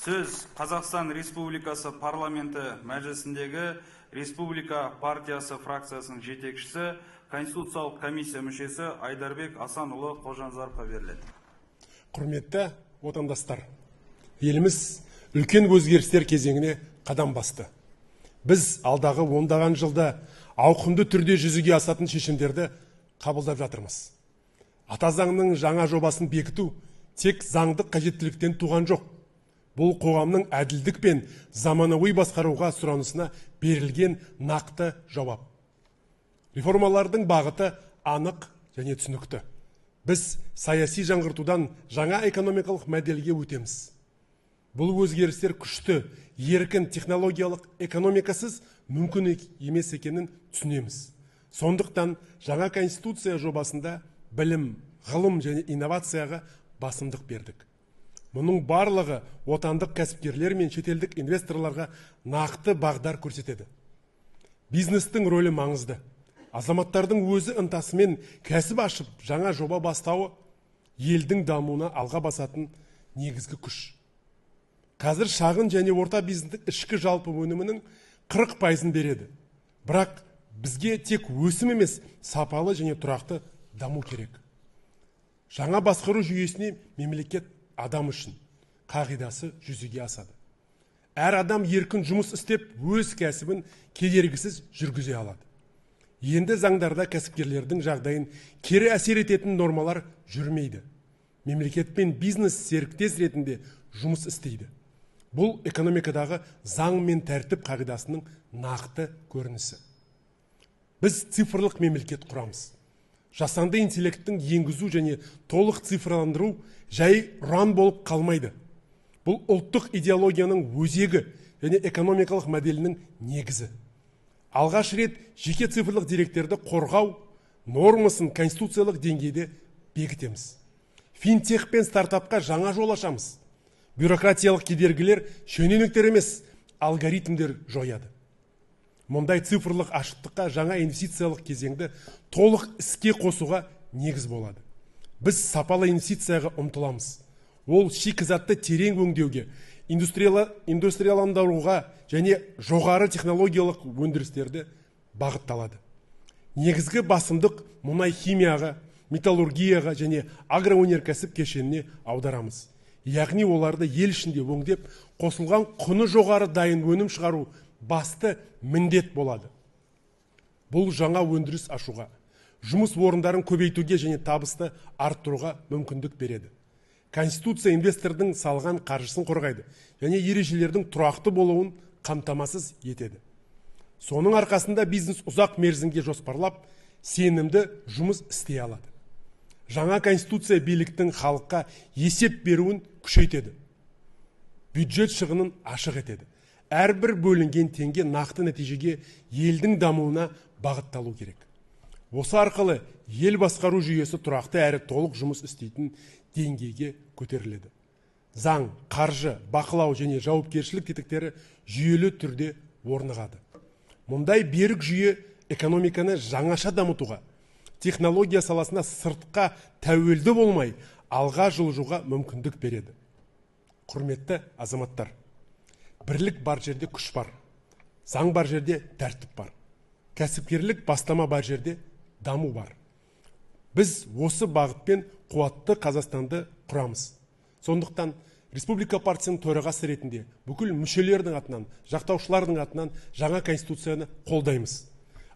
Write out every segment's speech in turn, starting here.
Сөз Қазақстан Республикасы парламенті мәжілісіндегі Республика партиясы фракциясының жетекшісі, Конституциялық комиссия мүшесі Айдарбек Асанұлы Қожанзаровқа беріледі. Құрметті отандастар, еліміз үлкен өзгерістер кезеңіне қадам басты. Біз алдағы ондаған жылда ауқымды түрде жүзеге асатын шешімдерді қабылдап жатырмыз. Ата заңның жаңа жобасын бекіту тек заңдық қажеттіліктен туған жоқ. Бұл қоғамның әділдік пен заманауи басқаруға сұранысына берілген нақты жауап. Реформалардың бағыты анық және түсінікті. Біз саяси жаңғыртудан жаңа экономикалық моделге өтеміз. Бұл өзгерістер күшті, еркін технологиялық экономикасыз мүмкін емес екенін түсінеміз. Сондықтан жаңа конституция жобасында білім, ғылым және инновацияға басымдық бердік. Мұның барлығы отандық кәсіпкерлер мен шетелдік инвесторларға нақты бағдар көрсетеді. Бизнестің рөлі маңызды. Азаматтардың өзі ынтасымен кәсіп ашып, жаңа жоба бастауы елдің дамуына алға басатын негізгі күш. Қазір шағын және орта бизнестің ішкі жалпы өнімінің 40% береді. Бірақ бізге тек өсім емес, сапалы және тұрақты даму керек. Жаңа басқару жүйесіне мемлекет адам үшін қағидасы жүзеге асады. Әр адам еркін жұмыс істеп, өз кәсібін кедергісіз жүргізе алады. Енді заңдарда кәсіпкерлердің жағдайын кері әсер ететін нормалар жүрмейді. Мемлекет пен бизнес серіктес ретінде жұмыс істейді. Бұл экономикадағы заң мен тәртіп қағидасының нақты көрінісі. Біз цифрлық мемлекет құрамыз. Жасанды интеллекттің енгізу және толық цифрландыру жай ұран болып қалмайды. Бұл ұлттық идеологияның өзегі және экономикалық моделінің негізі. Алғаш рет жеке цифрлық деректерді қорғау нормасын конституциялық деңгейде бекітеміз. Финтех пен стартапқа жаңа жол ашамыз. Бюрократиялық кедергілер шенеуніктер емес, алгоритмдер жояды. Мұндай цифрлық ашықтыққа жаңа инвестициялық кезеңді толық іске қосуға негіз болады. Біз сапалы инвестицияға ұмтыламыз. Ол шикізатты терең өңдеуге, индустрияландыруға және жоғары технологиялық өндірістерді бағытталады. Негізгі басымдық мұнай химияға, металлургияға және агроөнеркәсіп кешеніне аударамыз. Яғни оларды ел ішінде өңдеп, қосылған құны жоғары дайын өнім шығару басты міндет болады. Бұл жаңа өндіріс ашуға, жұмыс орындарын көбейтуге және табысты арттыруға мүмкіндік береді. Конституция инвестордың салған қаржысын қорғайды және ережелердің тұрақты болуын қамтамасыз етеді. Соның арқасында бизнес ұзақ мерзімге жоспарлап, сенімді жұмыс істей алады. Жаңа конституция биліктің халыққа есеп беруін күшейтеді. Бюджет шығынын ашық етеді. Әрбір бөлінген теңге нақты нәтижеге, елдің дамуына бағытталу керек. Осы арқылы ел басқару жүйесі тұрақты әрі толық жұмыс істейтін деңгейге көтеріледі. Заң, қаржы, бақылау және жауапкершілік тетіктері жүйелі түрде орнығады. Мұндай берік жүйе экономиканы жаңаша дамытуға, технология саласына сыртқа тәуелді болмай, алға жылжуға мүмкіндік береді. Құрметті азаматтар, бірлік бар жерде күш бар, заң бар жерде тәртіп бар, кәсіпкерлік бастама бар жерде даму бар. Біз осы бағытпен қуатты Қазақстанды құрамыз. Сондықтан Республика партиясының төрағасы ретінде бүкіл мүшелердің атынан, жақтаушылардың атынан жаңа конституцияны қолдаймыз.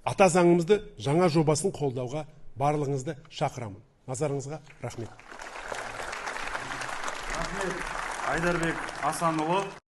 Ата заңымызды жаңа жобасын қолдауға барлығыңызды шақырамын. Назарыңызға рахмет. Рахмет, Айдарбек Асанұлы.